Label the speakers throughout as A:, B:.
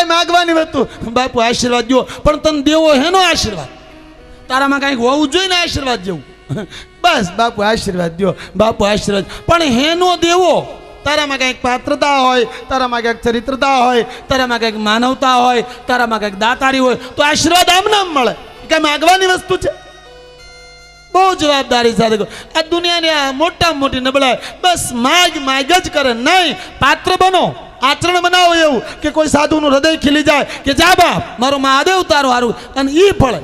A: કઈ માગવાની વસ્તુ બાપુ આશીર્વાદ દો, પણ તને દેવો હેનો આશીર્વાદ? તારામાં કંઈક હોવું જોઈએ ને આશીર્વાદ જેવું. બસ બાપુ આશીર્વાદ દો, બાપુ આશીર્વાદ. પણ હેનો દેવો? તારામાં કંઈક પાત્રતા હોય, તારામાં કંઈક ચરિત્રતા હોય, તારામાં કંઈક માનવતા હોય, તારામાં કંઈક દાતારી હોય તો આશીર્વાદ આમ નામ મળે. કઈ માગવાની વસ્તુ છે? બહુ જવાબદારી સાથે કહો. આ દુનિયાની આ મોટામાં મોટી નબળાઈ બસ માગ જ કરે. નહીં, પાત્ર બનો, આચરણ બનાવો એવું કે કોઈ સાધુનું હૃદય ખીલી જાય કે જા બાપ મારો મહાદેવ તારો હારું, અને ઈ ફળે.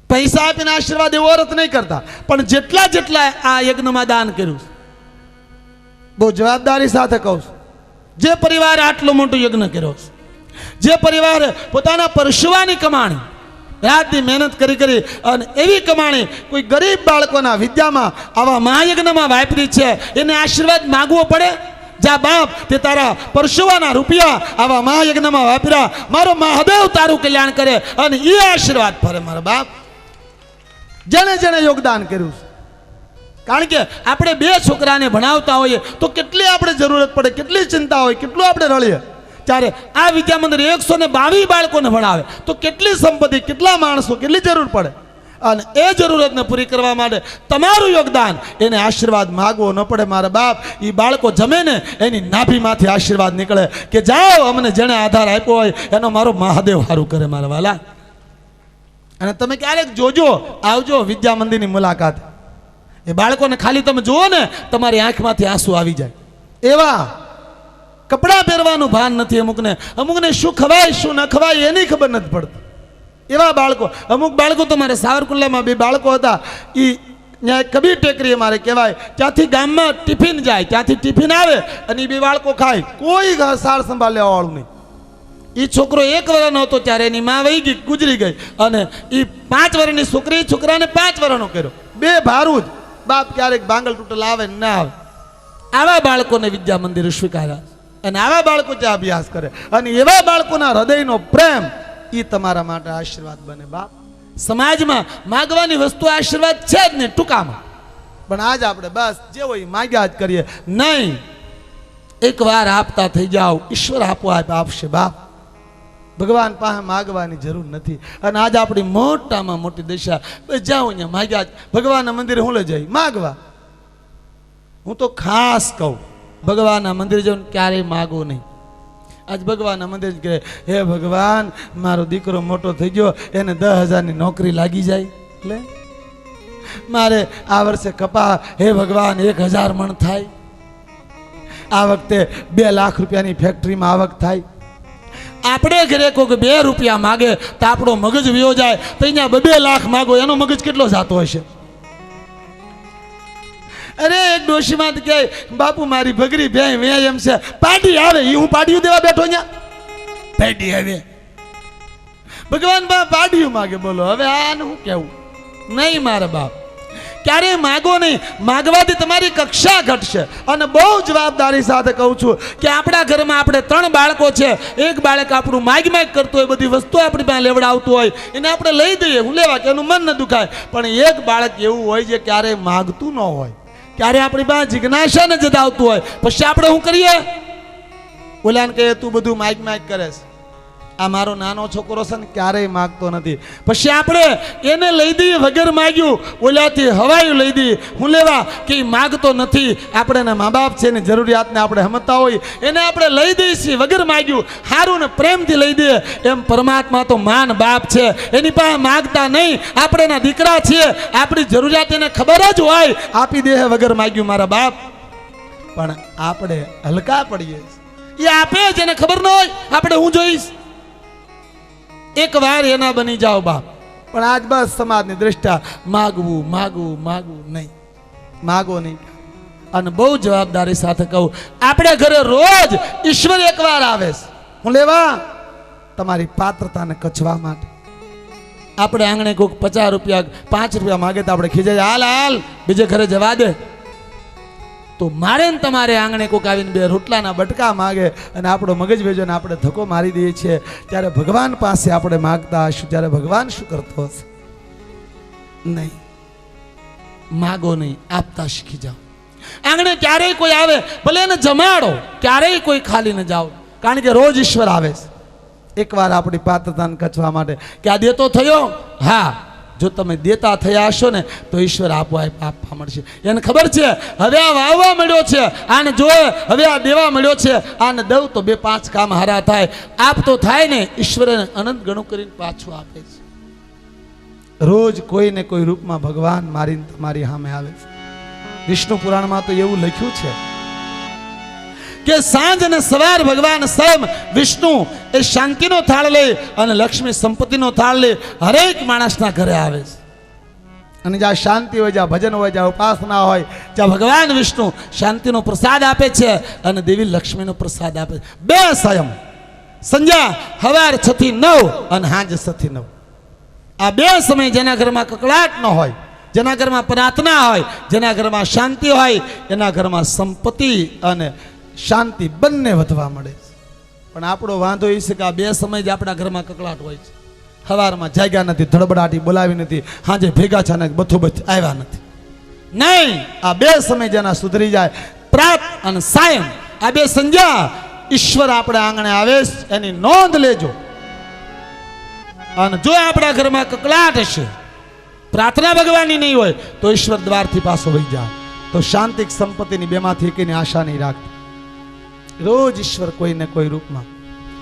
A: પૈસા આપીને આશીર્વાદ એવો અર્થ નહીં કરતા, પણ જેટલા આ યજ્ઞમાં દાન કર્યું, બહુ જવાબદારી સાથે કહું છું. જે પરિવારે આટલો મોટો યજ્ઞ કર્યો છે, જે પરિવારે પોતાના પરશુવાની કમાણી રાતની મહેનત કરી અને એવી કમાણી કોઈ ગરીબ બાળકોના વિદ્યામાં આવા મહાયજ્ઞમાં વાપરી છે, એને આશીર્વાદ માગવો પડે? જા બાપ તે તારા પરશુવાના રૂપિયા આવા મહાયજ્ઞમાં વાપર્યા, મારો મહાદેવ તારું કલ્યાણ કરે અને એ આશીર્વાદ ફરે મારા બાપ. જેણે યોગદાન કર્યું છે. કારણ કે આપણે 2 છોકરાને ભણાવતા હોઈએ તો કેટલી આપણે જરૂરત પડે, કેટલી ચિંતા હોય, કેટલું આપણે રળીએ. ત્યારે આ વિદ્યા મંદિર 122 બાળકોને ભણાવે તો કેટલી સંપત્તિ, કેટલા માણસો, કેટલી જરૂર પડે. અને એ જરૂરતને પૂરી કરવા માટે તમારું યોગદાન, એને આશીર્વાદ માગવો ન પડે મારા બાપ. એ બાળકો જમે ને એની નાભીમાંથી આશીર્વાદ નીકળે કે જાઓ અમને જેણે આધાર આપ્યો હોય એનો મારો મહાદેવ સારું કરે મારા વાલા. અને તમે ક્યારેક જોજો, આવજો વિદ્યા મંદિરની મુલાકાત. એ બાળકોને ખાલી તમે જુઓ ને તમારી આંખમાંથી આંસુ આવી જાય. એવા કપડાં પહેરવાનું ભાન નથી અમુકને શું ખવાય શું ન ખવાય એની ખબર નથી પડતી. એવા બાળકો, અમુક બાળકો તો મારે સાવરકુંડલામાં 2 બાળકો હતા. એ ત્યાં કબીર ટેકરી મારે કહેવાય, ત્યાંથી ગામમાં ટિફિન જાય, ત્યાંથી ટિફિન આવે અને એ 2 બાળકો ખાય, કોઈ સાર સંભાળ લેવા વાળું નહીં. એ છોકરો 1 વર્ષનો હતો ત્યારે એની માં વહી ગઈ, ગુજરી ગઈ, અને એ 5 વર્ષની છોકરી છોકરાને 5 વર્ષનો કર્યો. 2 ભારું જ. બાપ ક્યારેક ભાંગલ તૂટલ આવે ને ના આવે. આવા બાળકોને વિદ્યા મંદિર સ્વીકાર્યા અને આવા બાળકો ત્યાં અભ્યાસ કરે અને એવા બાળકોના હૃદયનો પ્રેમ એ તમારા માટે આશીર્વાદ બને બાપ. સમાજમાં માગવાની વસ્તુ આશીર્વાદ છે જ ને ટૂંકામાં. પણ આજ આપણે બસ જે હોય માગ્યા જ કરીએ. નહીં, એકવાર આપતા થઈ જાઓ, ઈશ્વર આપશે બાપ. ભગવાન પાસે માગવાની જરૂર નથી. અને આજ આપણી મોટામાં મોટી દશા, જાઓ અહીંયા માગ્યા જ. ભગવાનના મંદિરે હું લઈ જાય માગવા. હું તો ખાસ કહું, ભગવાનના મંદિર જઈને ક્યારેય માગો નહીં. આજ ભગવાનના મંદિર કહે હે ભગવાન મારો દીકરો મોટો થઈ ગયો, એને 10,000ની નોકરી લાગી જાય, એટલે મારે આ વર્ષે કપા હે ભગવાન 1,000 મણ થાય, આ વખતે 2 લાખ રૂપિયાની ફેક્ટરીમાં આવક થાય. આપણે ઘરે કોઈ 2 રૂપિયા માગે તો આપણો મગજ વ્યો જાય, તો અહીંયા 2 લાખ માગો એનો મગજ કેટલો જાતો હશે. અરે એક ડોશીમાં કહે બાપુ મારી ભગરી ભેં વેય એમ છે, પાડી આવે એ હું પાડિયું દેવા બેઠો અહીંયા. પાડી આવે ભગવાન બાપ પાડિયું માગે. બોલો હવે આનું શું કેવું? નહીં મારા બાપ, ક્યારેય માગો નહીં. માગવાથી તમારી કક્ષા ઘટશે. અને બહુ જવાબદારી સાથે કહું છું કે આપણા ઘરમાં આપણે 3 બાળકો છે, એક બાળક આપણું માગ કરતું હોય, બધી વસ્તુ આપણી પાસે લેવડાવતું હોય, એને આપણે લઈ દઈએ, હું લેવા કે એનું મન ન દુખાય. પણ એક બાળક એવું હોય જે ક્યારેય માગતું ન હોય, ક્યારે આપણી પાસે જિજ્ઞાસા ને જતાવતું હોય, પછી આપણે શું કરીએ? ઓલાને કહીએ તું બધું માગ કરે છે. આ મારો નાનો છોકરો છે ને ક્યારેય માગતો નથી. પછી આપણે એને લઈ દઈએ વગર માગ્યું, ઓલાથી હવાયું લઈ દઈએ, હું લેવા કે માગતો નથી. આપણે એના મા બાપ છે એની જરૂરિયાતને આપણે સમજતા હોય, એને આપણે લઈ દઈએ છીએ વગર માગ્યું, સારું ને પ્રેમથી લઈ દઈએ. એમ પરમાત્મા તો માન બાપ છે, એની પાસે માગતા નહીં. આપણે એના દીકરા છીએ, આપણી જરૂરિયાત એને ખબર જ હોય, આપી દે વગર માગ્યું મારા બાપ. પણ આપણે હલકા પડીએ, એ આપે જ એને ખબર ન હોય આપણે હું જોઈશ. એક વાર એના બની જાઓ બાપ. પણ આજ બસ સમાજની દ્રષ્ટિએ માગવું નહીં, માગો નહીં. અને બહુ જવાબદારી સાથે કહું, આપણે ઘરે રોજ ઈશ્વર એકવાર આવે છે, હું લેવા તમારી પાત્રતાને કચવા માટે. આપણે આંગણે કોઈક 50 રૂપિયા 5 રૂપિયા માગે તો આપણે ખીજાય, હાલ બીજે ઘરે જવા દે. તો મારે ને તમારે આંગણે કોઈક આવીને 2 રોટલાના બટકા માગે અને આપણો મગજ ભેજો ને આપણે ધક્કો મારી દઈએ છીએ, ત્યારે ભગવાન પાસે આપણે માગતા હશું, ત્યારે ભગવાન શું કરતો હશે? નહીં, માગો નહીં, આપતા શીખી જાઓ. આંગણે ક્યારેય કોઈ આવે ભલે એને જમાડો, ક્યારેય કોઈ ખાલી ન જાઓ. કારણ કે રોજ ઈશ્વર આવે છે એકવાર આપણી પાત્રતાને કચવા માટે કે આ દેતો થયો. હા, જો તમે દેતા થયા હશો ને તો ઈશ્વર આપોઆપ આપવા મળશે. એને ખબર છે હવે આ વાવવા મળ્યો છે, આને જોયે હવે આ દેવા મળ્યો છે, આને દઉં તો 2-5 કામ હારા થાય. આપ તો થાય ને ઈશ્વર અનંત ગણું કરીને પાછું આપે છે. રોજ કોઈ ને કોઈ રૂપમાં ભગવાન મારીને તમારી સામે આવે છે. વિષ્ણુ પુરાણમાં તો એવું લખ્યું છે કે સાંજ અને સવાર ભગવાન સ્વયં વિષ્ણુ એ શાંતિનો થાળ લે અને લક્ષ્મી સંપત્તિનો થાળ લે હરેક માણસના ઘરે આવે છે. અને જ્યાં શાંતિ હોય, જ્યાં ભજન હોય, જ્યાં ઉપાસના હોય, જ્યાં ભગવાન વિષ્ણુ શાંતિનો પ્રસાદ આપે છે અને દેવી લક્ષ્મીનો પ્રસાદ આપે છે. 2 સ્વયં સંધ્યા સવાર 6 થી 9 અને સાંજ 6 થી 9. આ 2 સમય જેના ઘરમાં કકળાટ ન હોય, જેના ઘરમાં પ્રાર્થના હોય, જેના ઘરમાં શાંતિ હોય, એના ઘરમાં સંપત્તિ અને શાંતિ બંને વધવા મળે છે. પણ આપણો વાંધો એ છે કે આ 2 સમય જ આપણા ઘરમાં કકળાટ હોય છે. સવારમાં જાગ્યા નથી, ધડબડાટી બોલાવી નથી, સાંજે ભેગા છે ને બથોબથ આવ્યા નથી. નહીં, આ 2 સમય જેના સુધરી જાય, પ્રાત અને સાયં, આ 2 સંધ્યા ઈશ્વર આપણે આંગણે આવે છે એની નોંધ લેજો. અને જો આપણા ઘરમાં કકળાટ હશે, પ્રાર્થના ભગવાનની નહીં હોય તો ઈશ્વર દ્વારથી પાછો વહી જાય. તો શાંતિક સંપત્તિની 2માંથી એકની આશા નહીં રાખતી. રોજ ઈશ્વર કોઈ ને કોઈ રૂપમાં.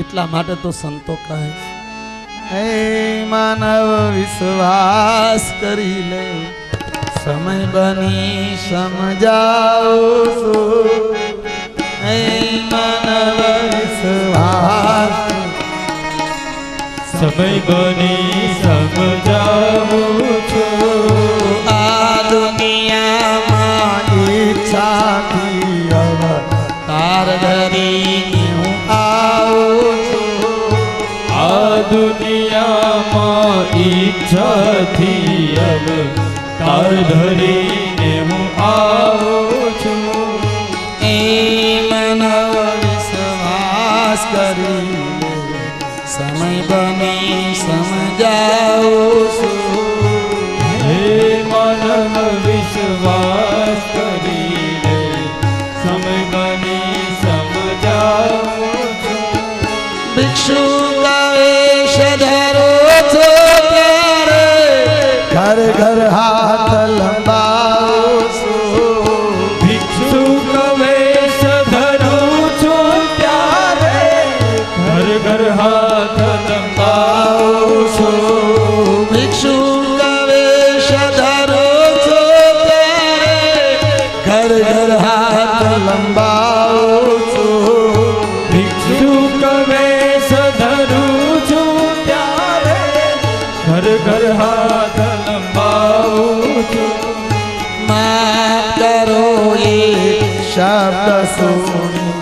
A: એટલા માટે તો સંતો કહે હે માનવ વિશ્વાસ કરી લે, સમય બની સમજાવો છો. હે માનવ વિશ્વાસ,
B: સમય બની સમજાવું છું.
A: આ દુનિયામાં ઈચ્છાથી અવતાર ધરી હું આવું છું.
B: આ દુનિયામાં ઈચ્છાથી અવતાર ધરીને હું આવું છું.
A: એ માનવ વિશ્વાસ કરી સમય બની સમજાવું છું.
B: હે માનવ વિશ્વાસ કરી લે, સમય બની સમજાવું છું.
A: ભિક્ષુ ગવેશ ધરો છો ત્યારે ઘર ઘર હાથ લંબાવું છું.
B: ભિક્ષુ કવેશ ધરું છું ત્યારે ઘર ઘર હાથ લંબાવું છું.
A: ભિક્ષુ ગવેશ ધરો છો ત્યારે ઘર ઘર હાથ લંબાવું છું.
B: ભિક્ષુ કવેશ ધરું છું ત્યારે ઘર ઘર હાથ લંબાવું છું.
A: માફ કરો એ શબ્દ સુની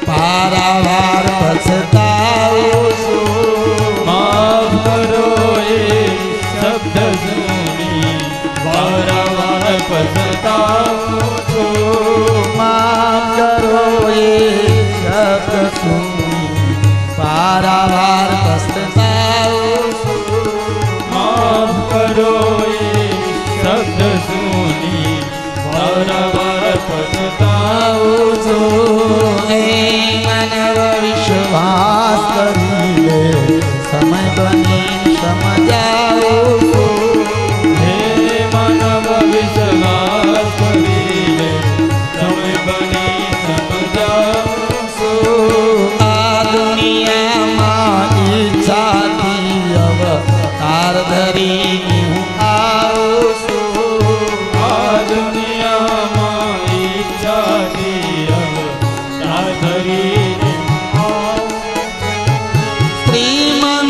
A: પારાવાર પછતાવું છું.
B: માફ કરો એ શબ્દ સુની વારંવાર પછતાવું છું.
A: માફ કરો એ શબ્દ સુની પારાવાર પછતાવું છું.
B: માફ કરો એ શબ્દ સુની વારંવાર પછતાવું છું.
A: હે માનવ વિશ્વાસ કરી લે, સમય બની સમજાવું છું.
B: હે માનવ વિશ્વાસ કરી લે, સમય બની સમજાવું છું.
A: આ દુનિયામાં ઈચ્છાથી અવતાર ધરી હું આવું છું.
B: આ દુનિયામાં ઈચ્છાથી અવતાર ધરીને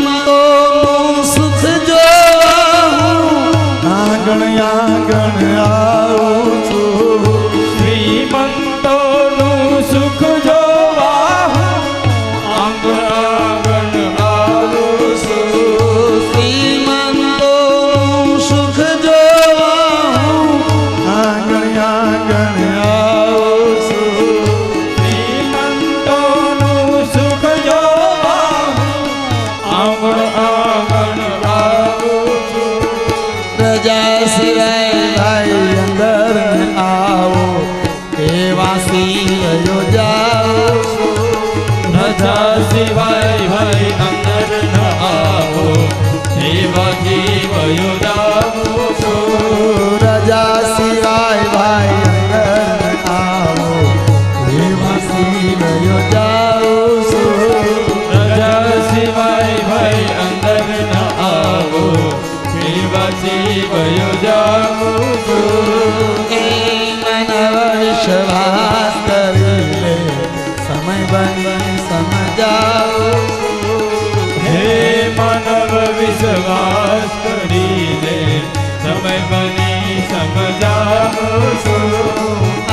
A: શ્રીમંતોનું સુખ જોવા હું આંગણ આંગણ આવું છું.
B: શ્રીમંતોનું સુખ જોવા હું આંગણ આંગણ આવું છું.
A: શ્રીમંતોનું સુખ જોવા હું આંગણ આંગણ આવું છું.
B: શ્રીમંતોનું સુખ જોવા હું આંગણ આંગણ આવું છું.
A: પ્રજા સિવાય ભાઈ અંદર ન આવો એવા સિવાયો જાઓ છું.
B: રજા સિવાય ભાઈ અંદર ન આવો એવા જીવયો જાઉં છું
A: રજા સિવાય ભાઈ અંદર આવો એવા શિવયો જાઉં છું
B: રજા સિવાય ભાઈ અંદર ન આવો એવા જીવયો જાઉં છું
A: એ માનવ વિશ્વાસ કરી લે સમય બની સમજાવું
B: હે માનવ વિશ્વાસ કરી લે સમય બની સમજાવું છું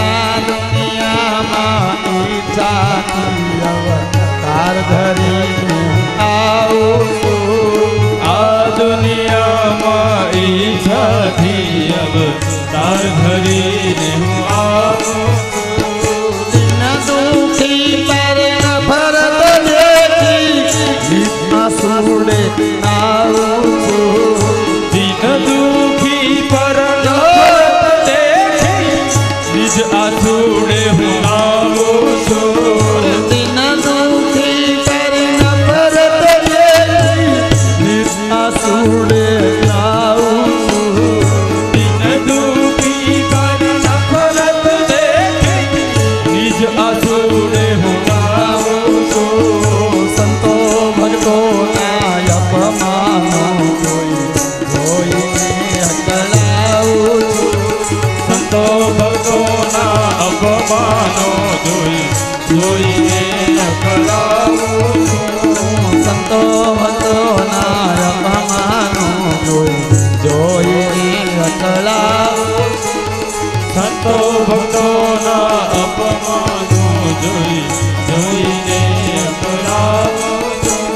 A: આ દુનિયામાં ઈચ્છાથી અવતાર ધરીને આવું છું
B: આ દુનિયામાં ઈચ્છાથી અવતાર ધરીને હું આવું
A: દિન દુખી પર નફરત દેખી આંસુડે આવું છું
B: દિન દુખી પર નફરત દેખી નિજ આંસુડે હું આવું છું
A: દિન દુખી પર નફરત દેખી આંસુડે આવું છું
B: દિન દુખી પર નફરત દેખી નિજ આંસુડે હું આવું છું
A: સંતો ભક્તોના અપમાનો જોઈને હકલાવું છું
B: સંતો ભક્તોના અપમાનો જોઈને અકળાવું છું
A: સંતો ભક્તોના અપમાનો જોઈને હકલાવું
B: સંતો ભક્તોના અપમાનો જોઈને અકળાવું છું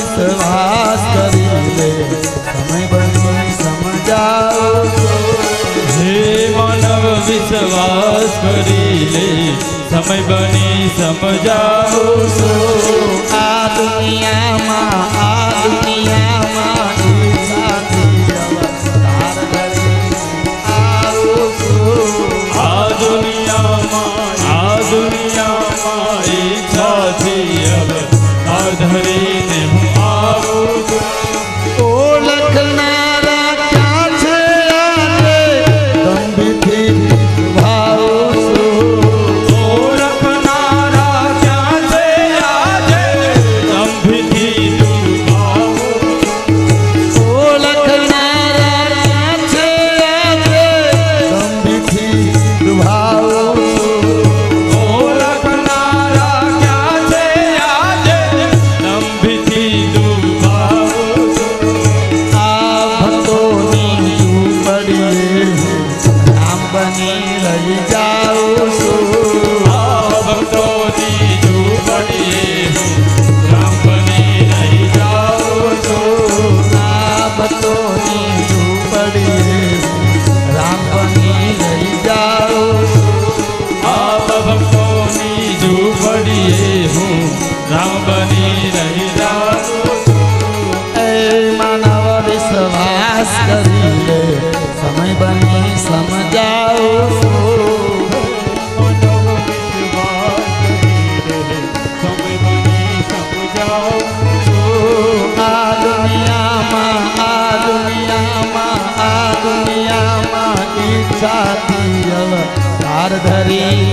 A: વિશ્વાસ કરી લે સમય બની સમજાવું
B: હે માનવ વિશ્વાસ કરી લે સમય બની સમજાવું છું
A: આ દુનિયામાં ઈચ્છાથી અવતાર ધરીને આવું છું
B: આ દુનિયામાં ઈચ્છાથી અવતાર ધરીને હું આવું છું
A: ઓળખનારા ક્યાં છે આજે ગંભીરથી ભાવું છું
B: ઓળખનારા ક્યાં છે આજે ગંભીરથી દુભાવું
A: ઓળખનારા ક્યાં છે આજે ગંભીરથી દુભાવું છું
B: ઓળખનારા ક્યાં છે આજે ગંભીરથી દુભાવું
A: આ ભક્તોની ઝૂંપડીએ રામ બની રહી જાઉં છું
B: આ ભક્તોની ઝૂંપડીએ રામ બની રહી જાઉં છું
A: આ ભક્તોની ઝૂંપડીએ રામ બની રહી જાઉં છું
B: આ ભક્તોની ઝૂંપડીએ હું રામ બની રહી જાઉં છું
A: એ માનવ વિશ્વાસ કરી લે સમય બની સમજાવું છું આ દુનિયામાં ઈચ્છાથી અવતાર ધરી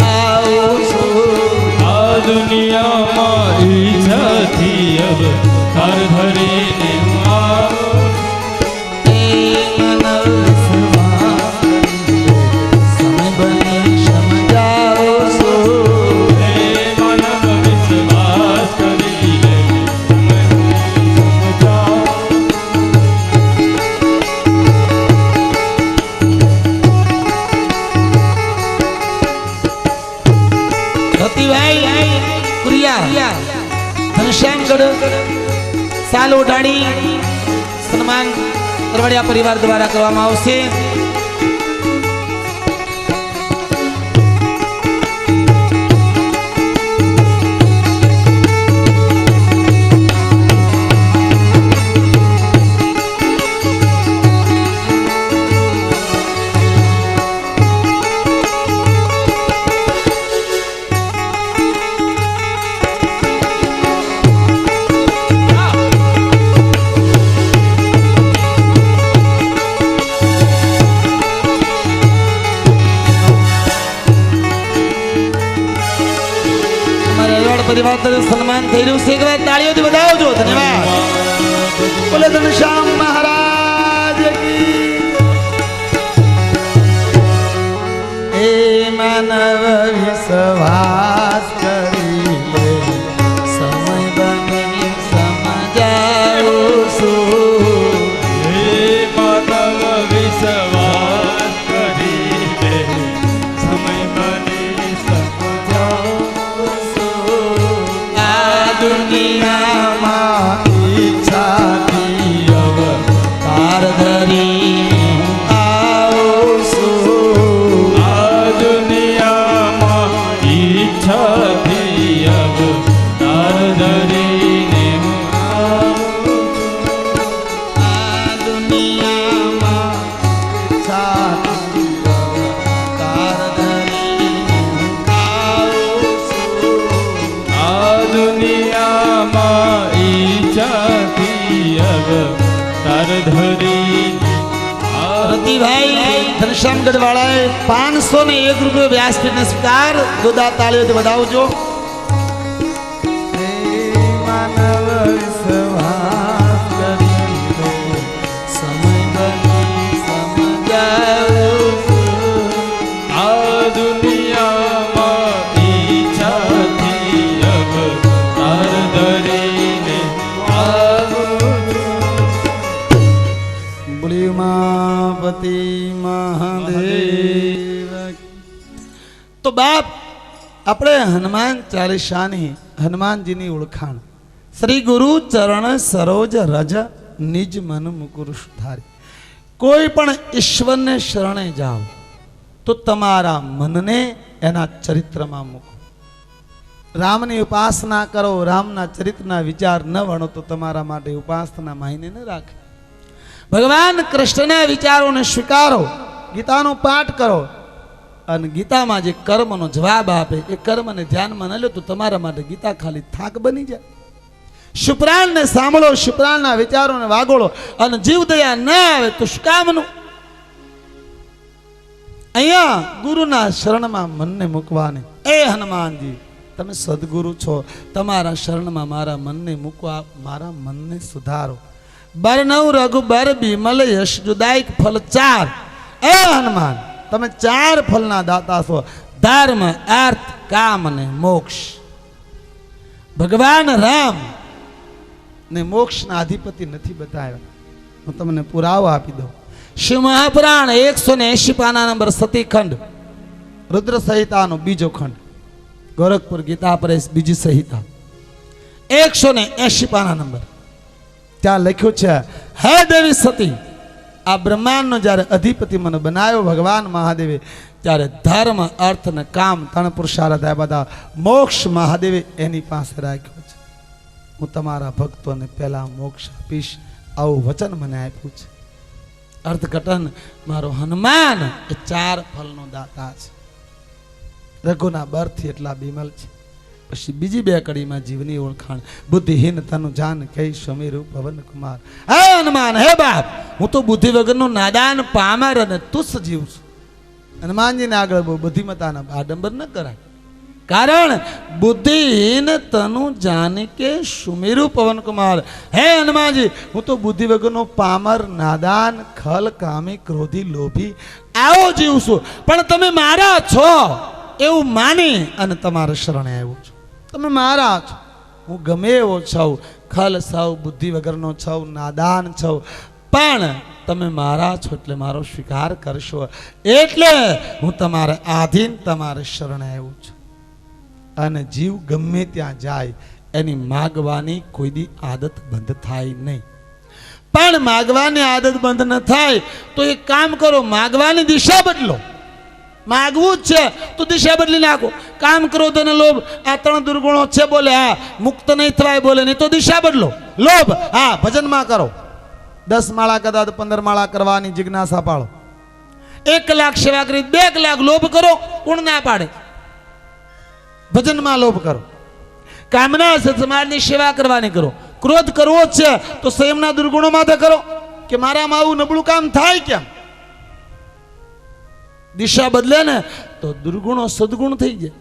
A: આવું છું
B: આ દુનિયામાં ઈચ્છાથી અવતાર ધરીને હું આવું
A: એ માનવ વિશ્વાસ કરી લે સમય બની સમજાવું છું આગળ સાલ ઉઠાડી સન્માન તરવડિયા પરિવાર દ્વારા કરવામાં આવશે. પરિવાર તરફ સન્માન થઈ રહ્યું છે. એક વાર તાળીઓથી વધાવજો. ધન્યવાદ. બોલે ઘનશ્યામ મહારાજ કી. હે માનવ વિશ્વાસ કરી લે, સમય બને સમજાવો છું.
B: હે માનવ વિશ્વાસ કરી લે, સમય બને સમજાવો.
A: દુનિયામાં ઈચ્છાથી અવતાર ધરી આવું છું.
B: આ દુનિયામાં ઈચ્છાથી અવતાર ધરીને હું આવું છું.
A: આ દુનિયામાં ઈચ્છાથી અવતાર ધરી આવું છું.
B: આ દુનિયામાં ઈચ્છાથી અવતાર ધરીને
A: રતિભાઈ ઘનશ્યામગઢ વાળાએ 501 રૂપિયા વ્યાસપીઠને સ્વીકાર. જોરદાર તાળીઓથી વધાવજો. માનવ વિશ્વાસ કરી લે, સમય બની સમજાવું છું.
B: આ દુનિયામાં ઈચ્છાથી અવતાર ધરીને આવું છું.
A: બોલી ઉમાપતિ મહાદેવ. તો બાપ, આપણે હનુમાન ચાલીસાની હનુમાનજીની ઓળખાણ શ્રી ગુરુ ચરણ સરોજ રજ નિજ મન મુકુર સુધારી. કોઈ પણ ઈશ્વરને શરણે જાઓ તો તમારા મનને એના ચરિત્રમાં મૂકો. રામની ઉપાસના કરો, રામના ચરિત્રના વિચાર ન વણો તો તમારા માટે ઉપાસના માયને ન રાખે. ભગવાન કૃષ્ણના વિચારોને સ્વીકારો, ગીતાનો પાઠ કરો અને ગીતામાં જે કર્મનો જવાબ આપે એ કર્મને ધ્યાનમાં ન લો તો તમારા માટે ગીતા ખાલી થાક બની જાય. શુપ્રાણને સાંભળો, શુપ્રાણના વિચારોને વાગોળો અને જીવદયા ન આવે તો શું કામનું? અહીંયા ગુરુના શરણમાં મનને મૂકવાને. એ હનુમાનજી, તમે સદગુરુ છો, તમારા શરણમાં મારા મનને મૂકવા, મારા મનને સુધારો. બરનવ રઘુબર બિમલ યશ જુદાયક ફલ 4. એ હનુમાન, તમે 4 ફલના દાતા છો: ધર્મ, અર્થ, કામ અને મોક્ષ. ભગવાન રામ ને મોક્ષના અધિપતિ નથી બતાવ્યા. હું તમને પુરાવો આપી દઉં. શિવ મહાપુરાણ 180 પાના નંબર 7 ખંડ, રુદ્ર સંહિતાનો બીજો ખંડ, ગોરખપુર ગીતા પ્રેસ બીજી સંહિતા 180 પાના નંબર. ત્યાં લખ્યું છે, હે દેવી સતી, આ બ્રહ્માંડનો જ્યારે અધિપતિ મને બનાવ્યો ભગવાન મહાદેવે, ત્યારે ધર્મ, અર્થ અને કામ 3 પુરુષાર્થ આપ્યા હતા. મોક્ષ મહાદેવે એની પાસે રાખ્યો છે. હું તમારા ભક્તોને પહેલા મોક્ષ આપીશ, આવું વચન મને આપ્યું છે. અર્થઘટન, મારો હનુમાન એ 4 ફલનો દાતા છે. રઘુના બરથી એટલા બિમલ છે. પછી બીજી 2 કડીમાં જીવની ઓળખાણ: બુદ્ધિહીન તનુ જાન કઈ સમીરુ પવન કુમાર. હે હનુમાન, હે બાપ, હું તો બુદ્ધિ વગરનો નાદાન પામર અને તુસ્સ જીવ છું. હનુમાનજીને આગળ બહુ બુદ્ધિમતાના આડંબર ન કરાય. કારણ બુદ્ધિહીન તનુ જાન કે સુમેરુ પવન કુમાર. હે હનુમાનજી, હું તો બુદ્ધિ વગરનો પામર, નાદાન, ખલ, કામી, ક્રોધી, લોભી આવો જીવ છું. પણ તમે મારા છો એવું માની અને તમારા શરણે આવ્યો છું. તમે મારા છો. હું ગમે એવો છું, ખલ છું, બુદ્ધિ વગરનો છું, નાદાન છું, પણ તમે મારા છો એટલે મારો સ્વીકાર કરશો. એટલે હું તમારા આધીન તમારે શરણે આવ્યો છું. અને જીવ ગમે ત્યાં જાય એની માગવાની કોઈ દી આદત બંધ થાય નહીં. પણ માગવાની આદત બંધ ન થાય તો એક કામ કરો, માગવાની દિશા બદલો. માગવું જ છે તો દિશા બદલી નાખો. કામ ક્રોધ અને લોભ આ 3 દુર્ગુણો છે, બોલે હા મુક્ત નહીં થવાય, બોલે નહીં તો દિશા બદલો. લોભ હા ભજનમાં કરો, 10 માળા કદાચ 15 માળા કરવાની જિજ્ઞાસા પાડો. 1 કલાક સેવા કરી, 2 કલાક લોભ કરો, કોણ ના પાડે? ભજનમાં લોભ કરો. કામના છે સમાજની સેવા કરવાની કરો. ક્રોધ કરવો જ છે તો સંયમના દુર્ગુણો માટે કરો કે મારામાં આવું નબળું કામ થાય કેમ. દિશા બદલે ને તો દુર્ગુણો સદગુણ થઈ જાય.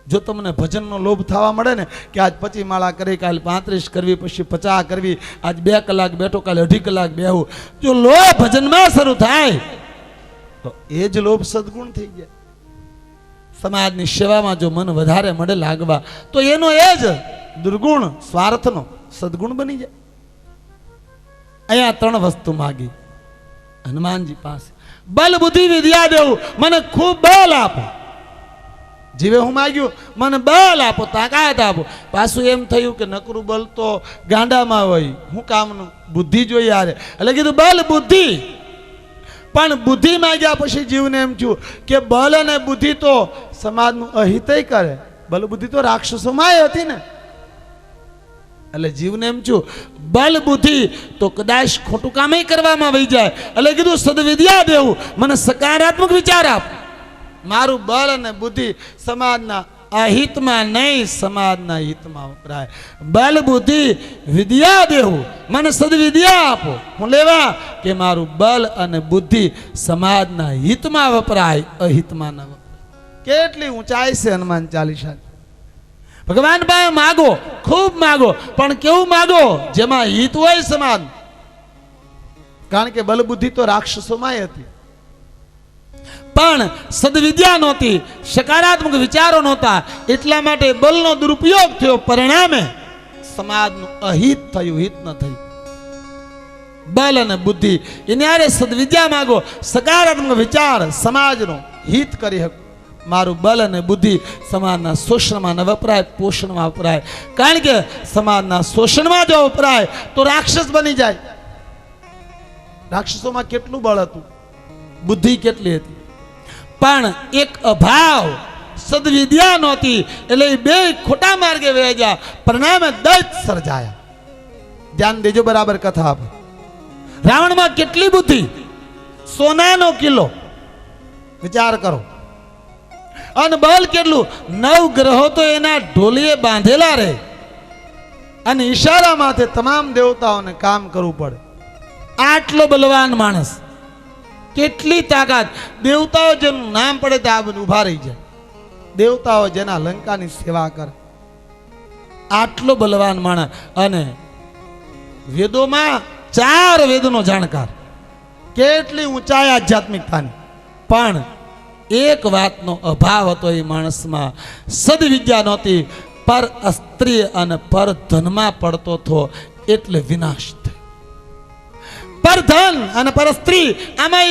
A: જો તમને ભજનનો લોભ થવા મળે ને કે આજ 25 માળા કરી, કાલે 35 કરવી, પછી 50 કરવી, આજ 2 કલાક બેઠો, કાલે 2.5 કલાક બેહું, જો લોભ ભજનમાં શરૂ થાય તો એ જ લોભ સદગુણ થઈ જાય. સમાજની સેવામાં જો મન વધારે મળે લાગવા તો એનો એ જ દુર્ગુણ સ્વાર્થનો સદગુણ બની જાય. અહીંયા 3 વસ્તુ માગી હનુમાનજી પાસે. બલ બુદ્ધિ વિદ્યા દેવું, મને ખૂબ બળ આપો. જીવે હું માગ્યું, મને બળ આપો, તાકાત આપો. પાછું એમ થયું કે નકરું બળ તો ગાંડામાં હોય, હું કામનું? બુદ્ધિ જોઈએ યારે. એટલે કીધું બલ બુદ્ધિ. પણ બુદ્ધિ માગ્યા પછી જીવને એમ થયું કે બલ અને બુદ્ધિ તો સમાજનું અહિતય કરે. બલ બુદ્ધિ તો રાક્ષસોમાં હતી ને. એટલે જીવને એમ થયું બલ બુદ્ધિ તો કદાચ ખોટું કામ કરવામાં વહી જાય. એટલે કીધું સદવિદ્યા દેવું, મને સકારાત્મક વિચાર આપ. મારું બળ અને બુદ્ધિ સમાજના અહિતમાં નહીં, સમાજના હિતમાં વપરાય. બલ બુદ્ધિ વિદ્યા દેવું, મને સદવિદ્યા આપો. હું લેવા કે મારું બલ અને બુદ્ધિ સમાજના હિતમાં વપરાય, અહિતમાં ન વપરાય. કેટલી ઊંચાઈ છે હનુમાન ચાલીસા. ભગવાન પાસે માગો, ખૂબ માગો, પણ કેવું માગો જેમાં હિત હોય સમાજ. કારણ કે બલ બુદ્ધિ તો રાક્ષસોમાં હતી, પણ સદવિદ્યા નહોતી, સકારાત્મક વિચારો નહોતા. એટલા માટે બલનો દુરુપયોગ થયો, પરિણામે સમાજનું અહિત થયું, હિત ન થયું. બલ અને બુદ્ધિ એની હારે સદવિદ્યા માગો, સકારાત્મક વિચાર સમાજનો હિત કરી શકો. મારું બલ અને બુદ્ધિ સમાજના શોષણમાં ન વપરાય, પોષણમાં વપરાય. કારણ કે સમાજના શોષણમાં જો વપરાય તો રાક્ષસ બની જાય. રાક્ષસોમાં કેટલું બળ હતું, બુદ્ધિ કેટલી હતી, પણ એક અભાવ સદવિદ્યા નહોતી. એટલે એ બે ખોટા માર્ગે વહી ગયા, પરિણામે દૈત સર્જાયા. ધ્યાન દેજો, બરાબર કથા આપો. રાવણમાં કેટલી બુદ્ધિ, સોનાનો કિલ્લો, વિચાર કરો. અને બળ કેટલું, 9 ગ્રહો તો એના ઢોલીએ બાંધેલા રહે અને ઈશારા માથે તમામ દેવતાઓને કામ કરવું પડે. આટલો બલવાન માણસ, કેટલી તાકાત. દેવતાઓ જેનું નામ પડે તે આ બધું ઉભા રહી જાય. દેવતાઓ જેના લંકાની સેવા કરે, આટલો બલવાન માણસ. અને વેદોમાં 4 વેદનો જાણકાર, કેટલી ઊંચાઈ આધ્યાત્મિકતાની. પણ એક વાતનો અભાવ હતો એ માણસમાં, સદવિદ્યા નહોતી. પર સ્ત્રી અને પર ધનમાં પડતો હતો એટલે વિનાશ થયો. પર ધન અને પર સ્ત્રી આમાં